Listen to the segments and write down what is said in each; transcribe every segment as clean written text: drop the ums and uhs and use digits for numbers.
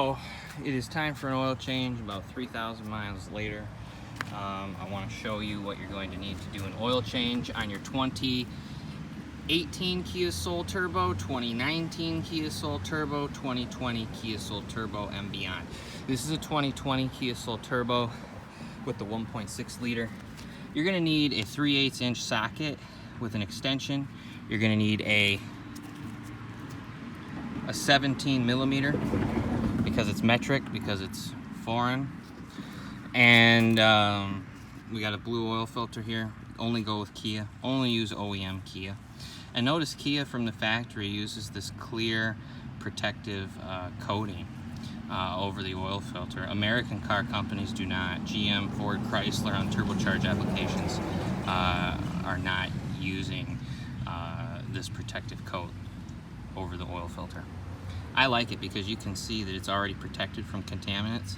So it is time for an oil change about 3,000 miles later. I want to show you what you're going to need to do an oil change on your 2018 Kia Soul Turbo, 2019 Kia Soul Turbo, 2020 Kia Soul Turbo, and beyond. This is a 2020 Kia Soul Turbo with the 1.6 liter. You're going to need a 3/8 inch socket with an extension. You're going to need a 17 millimeter because it's metric, because it's foreign. And we got a blue oil filter here. Only go with Kia, only use OEM Kia. And notice Kia from the factory uses this clear protective coating over the oil filter. American car companies do not. GM, Ford, Chrysler on turbocharged applications are not using this protective coat over the oil filter. I like it because you can see that it's already protected from contaminants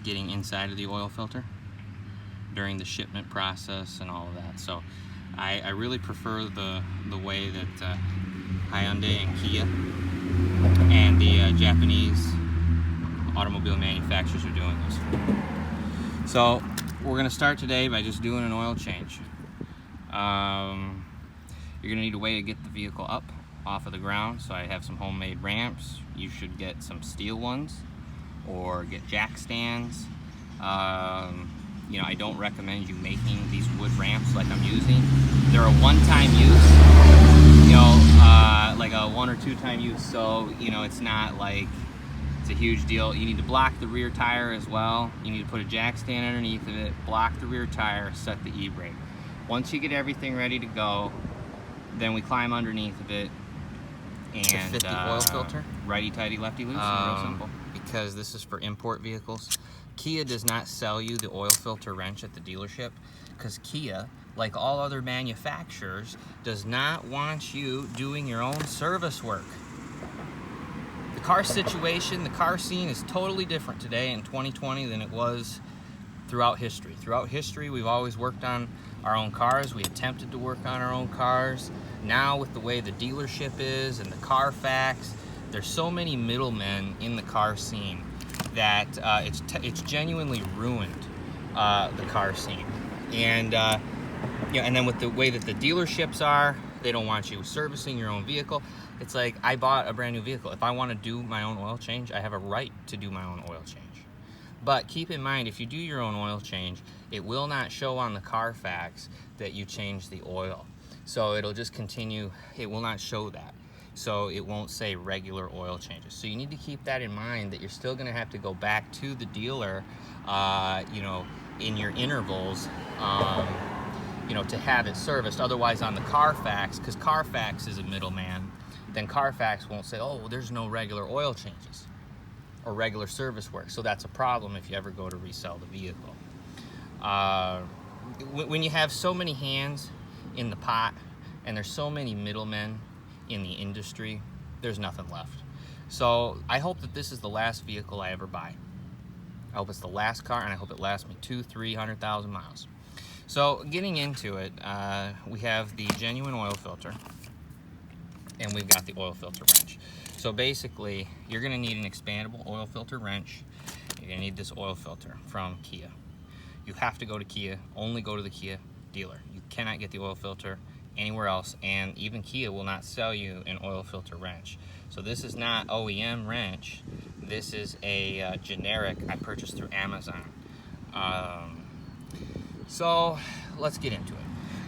getting inside of the oil filter during the shipment process and all of that. So I really prefer the way that Hyundai and Kia and the Japanese automobile manufacturers are doing this. So we're going to start today by just doing an oil change. You're going to need a way to get the vehicle up off of the ground. So I have some homemade ramps. You should get some steel ones or get jack stands. You know, I don't recommend you making these wood ramps like I'm using. They're a one-time use, you know, like a 1 or 2 time use. So, you know, it's not like it's a huge deal. You need to block the rear tire as well. You need to put a jack stand underneath of it, block the rear tire, set the e-brake. Once you get everything ready to go, then we climb underneath of it and fit the oil filter. Righty tighty, lefty loose. Real simple. Because this is for import vehicles, Kia does not sell you the oil filter wrench at the dealership, because Kia, like all other manufacturers, does not want you doing your own service work. The car situation, the car scene is totally different today in 2020 than it was throughout history. Throughout history, we've always worked on our own cars. We attempted to work on our own cars. Now with the way the dealership is and the Carfax, there's so many middlemen in the car scene that it's genuinely ruined the car scene. And you know, and then with the way that the dealerships are, they don't want you servicing your own vehicle. It's like, I bought a brand new vehicle. If I want to do my own oil change, I have a right to do my own oil change. But keep in mind, if you do your own oil change, it will not show on the Carfax that you changed the oil. So it'll just continue, it will not show that. So it won't say regular oil changes. So you need to keep that in mind, that you're still gonna have to go back to the dealer, you know, in your intervals, you know, to have it serviced. Otherwise on the Carfax, because Carfax is a middleman, then Carfax won't say, oh, well, there's no regular oil changes or regular service work. So that's a problem if you ever go to resell the vehicle. When you have so many hands in the pot and there's so many middlemen in the industry, there's nothing left. So I hope that this is the last vehicle I ever buy. I hope it's the last car, and I hope it lasts me 200,000-300,000 miles. So getting into it, we have the genuine oil filter and we've got the oil filter wrench. So basically, you're gonna need an expandable oil filter wrench. You're gonna need this oil filter from Kia. You have to go to Kia, only go to the Kia dealer. You cannot get the oil filter anywhere else, and even Kia will not sell you an oil filter wrench. So this is not OEM wrench. This is a generic I purchased through Amazon. So let's get into it.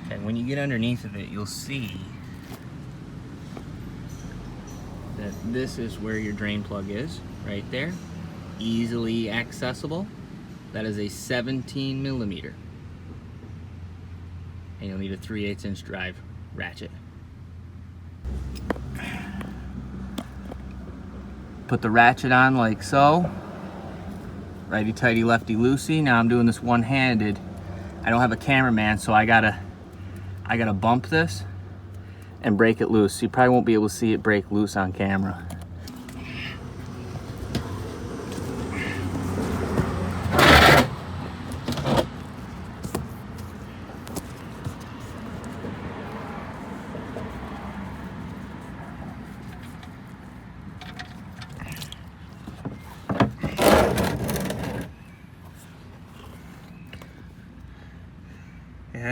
Okay, when you get underneath of it, you'll see that this is where your drain plug is, right there. Easily accessible. That is a 17 millimeter. And you'll need a 3/8 inch drive ratchet. Put the ratchet on like so. Righty tighty, lefty loosey. Now I'm doing this one-handed. I don't have a cameraman, so I gotta bump this and break it loose. You probably won't be able to see it break loose on camera.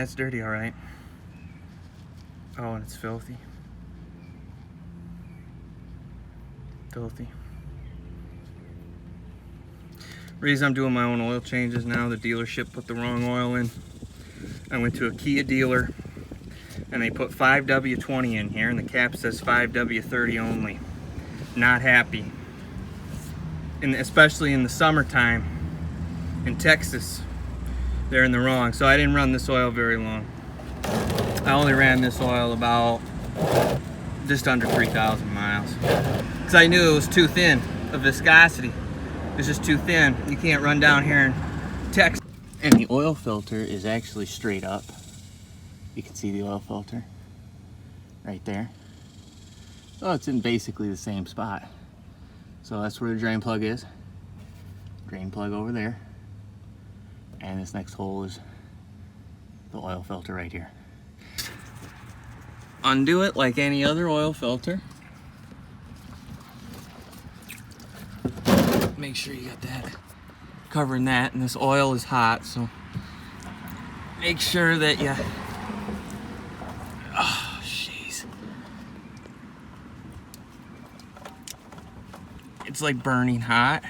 That's dirty, all right. Oh, and it's filthy. Filthy. Reason I'm doing my own oil changes now, the dealership put the wrong oil in. I went to a Kia dealer and they put 5W20 in here and the cap says 5W30 only. Not happy. And especially in the summertime in Texas, they're in the wrong. So I didn't run this oil very long. I only ran this oil about just under 3,000 miles. Because I knew it was too thin of viscosity. It's just too thin. You can't run down here in Texas. And the oil filter is actually straight up. You can see the oil filter right there. Oh, it's in basically the same spot. So that's where the drain plug is. Drain plug over there. And this next hole is the oil filter right here. Undo it like any other oil filter. Make sure you got that covering that, and this oil is hot, so make sure that you, oh jeez, it's like burning hot.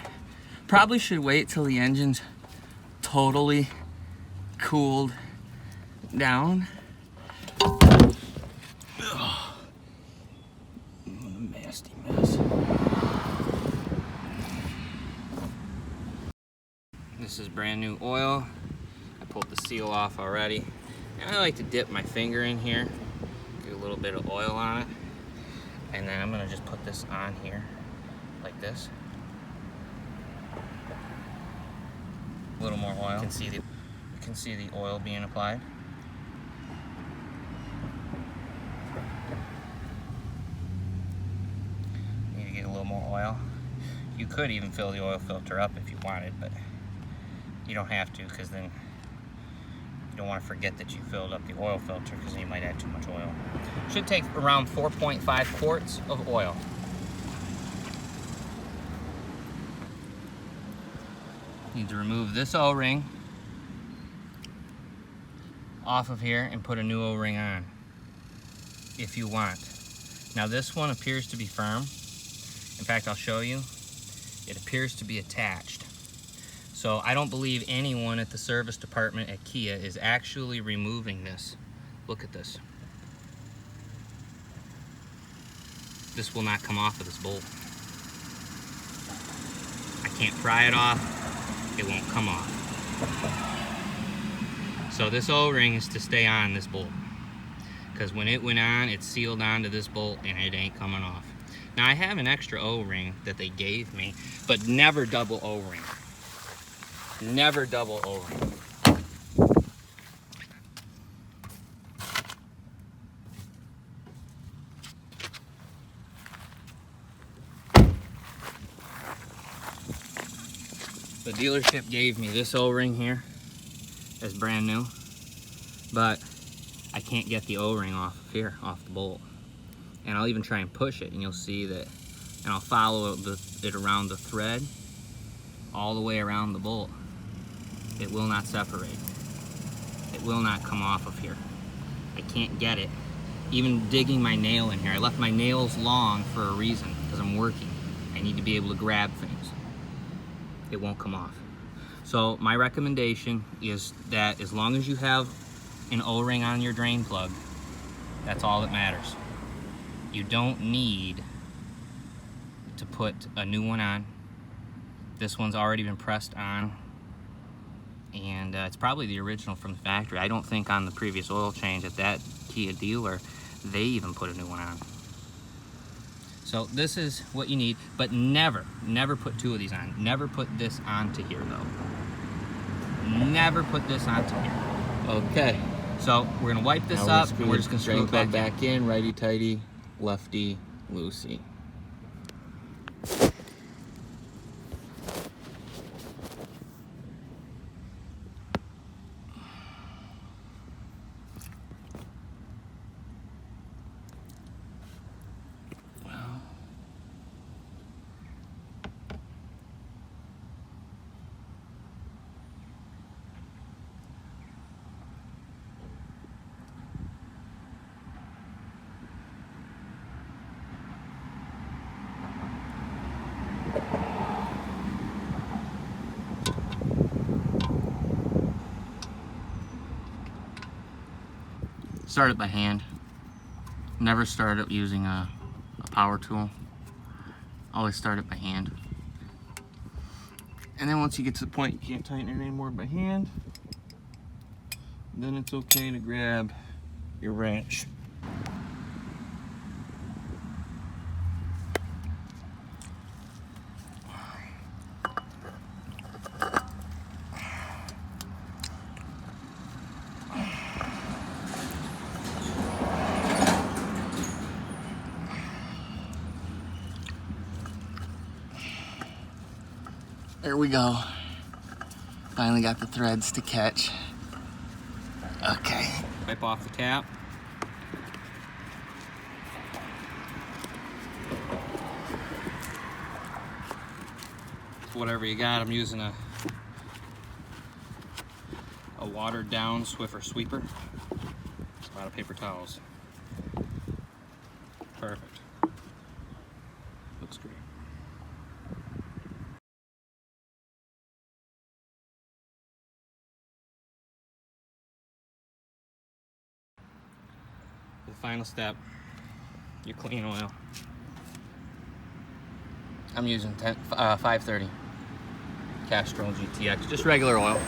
Probably should wait till the engine's totally cooled down. Ugh. What a nasty mess. This is brand new oil. I pulled the seal off already. And I like to dip my finger in here, get a little bit of oil on it. And then I'm gonna just put this on here, like this. A little more oil. You can see the oil being applied. Need to get a little more oil. You could even fill the oil filter up if you wanted, but you don't have to, because then you don't want to forget that you filled up the oil filter, because then you might add too much oil. Should take around 4.5 quarts of oil. Need to remove this O-ring off of here and put a new O-ring on, if you want. Now this one appears to be firm. In fact, I'll show you. It appears to be attached. So I don't believe anyone at the service department at Kia is actually removing this. Look at this. This will not come off of this bolt. I can't pry it off. It won't come off. So this O-ring is to stay on this bolt, because when it went on, it sealed onto this bolt and it ain't coming off. Now I have an extra O-ring that they gave me, but never double O-ring. Never double O-ring. The dealership gave me this O-ring here as brand new, but I can't get the O-ring off of here, off the bolt. And I'll even try and push it, and you'll see that, and I'll follow it around the thread all the way around the bolt. It will not separate. It will not come off of here. I can't get it. Even digging my nail in here. I left my nails long for a reason, because I'm working. I need to be able to grab things. It won't come off. So my recommendation is that as long as you have an O-ring on your drain plug, that's all that matters. You don't need to put a new one on. This one's already been pressed on, and it's probably the original from the factory. I don't think on the previous oil change at that Kia dealer they even put a new one on. So this is what you need, but never put two of these on. Never put this onto here though. Never put this onto here. Okay. So we're gonna wipe this up, and we're just gonna screw it back in, righty tighty, lefty loosey. Start it by hand. Never start it using a power tool. Always start it by hand. And then once you get to the point you can't tighten it anymore by hand, then it's okay to grab your wrench. There we go. Finally got the threads to catch. Okay. Wipe off the cap. Whatever you got, I'm using a watered down Swiffer sweeper. A lot of paper towels. Perfect. Looks great. The final step, your clean oil. I'm using 530 Castrol GTX, just regular oil.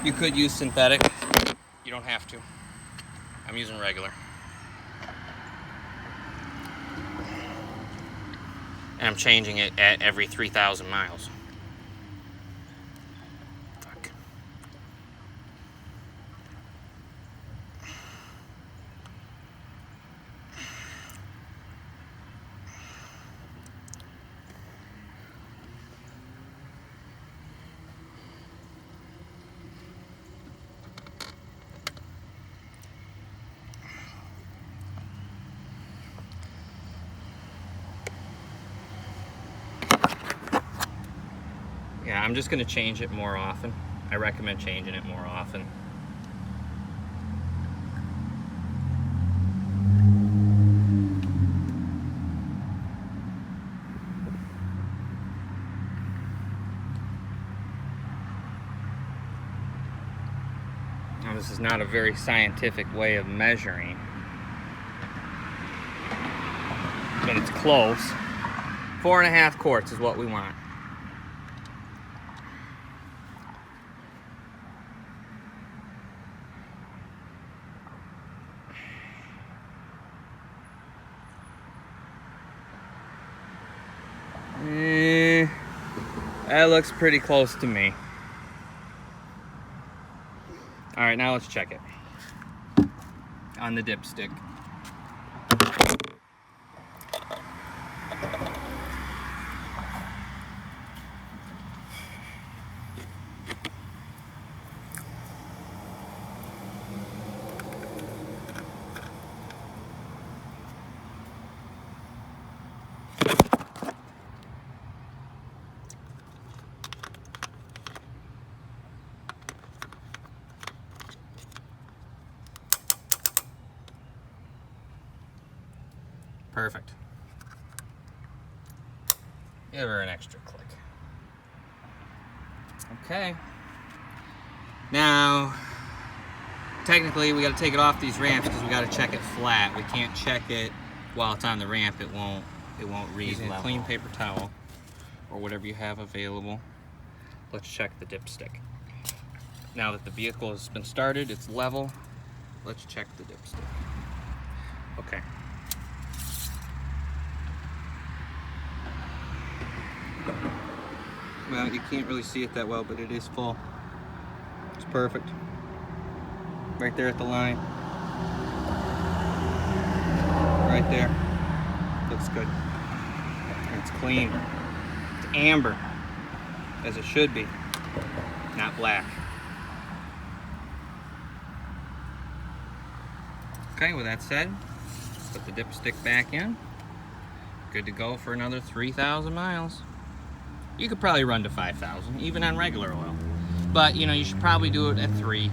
You could use synthetic, you don't have to. I'm using regular. And I'm changing it at every 3,000 miles. Fuck. Yeah, I'm just gonna change it more often. I recommend changing it more often. Now, this is not a very scientific way of measuring, but it's close. 4.5 quarts is what we want. That looks pretty close to me. All right, now let's check it on the dipstick. Perfect. Give her an extra click. Okay. Now, technically we got to take it off these ramps because we got to check it flat. We can't check it while it's on the ramp. It won't read level. Using a clean paper towel or whatever you have available. Let's check the dipstick. Now that the vehicle has been started, it's level. Let's check the dipstick. Okay. Well, you can't really see it that well, but it is full. It's perfect. Right there at the line. Right there. Looks good. It's clean. It's amber, as it should be, not black. Okay, with that said, put the dipstick back in. Good to go for another 3,000 miles. You could probably run to 5,000, even on regular oil. But, you know, you should probably do it at 3.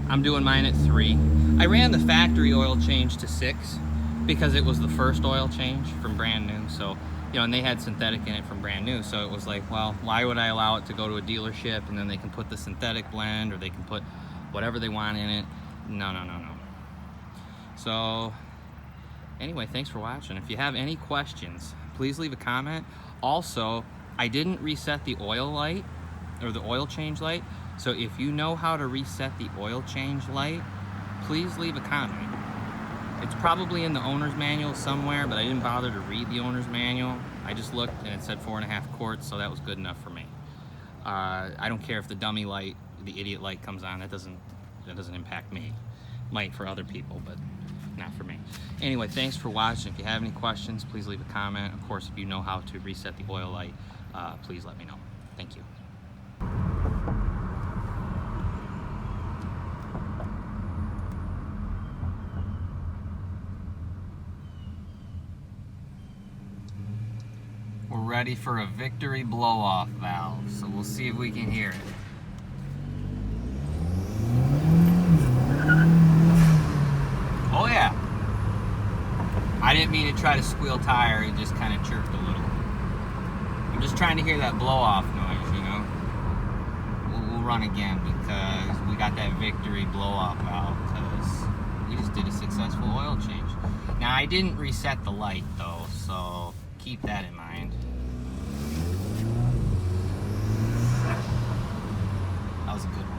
I'm doing mine at 3. I ran the factory oil change to 6 because it was the first oil change from brand new. So, you know, and they had synthetic in it from brand new. So it was like, well, why would I allow it to go to a dealership and then they can put the synthetic blend or they can put whatever they want in it? No, no, no, no. So anyway, thanks for watching. If you have any questions, please leave a comment. Also, I didn't reset the oil light or the oil change light. So if you know how to reset the oil change light, please leave a comment. It's probably in the owner's manual somewhere, but I didn't bother to read the owner's manual. I just looked and it said 4.5 quarts, so that was good enough for me. I don't care if the dummy light, the idiot light comes on. That doesn't impact me. Might for other people, but not for me. Anyway, thanks for watching. If you have any questions, please leave a comment. Of course, if you know how to reset the oil light, please let me know. Thank you. We're ready for a victory blow-off valve, so we'll see if we can hear it. Oh yeah! I didn't mean to try to squeal tire, it just kind of chirped a little. I'm just trying to hear that blow-off noise, you know? We'll run again because we got that victory blow-off valve because we just did a successful oil change. Now I didn't reset the light though, so keep that in mind. That was a good one.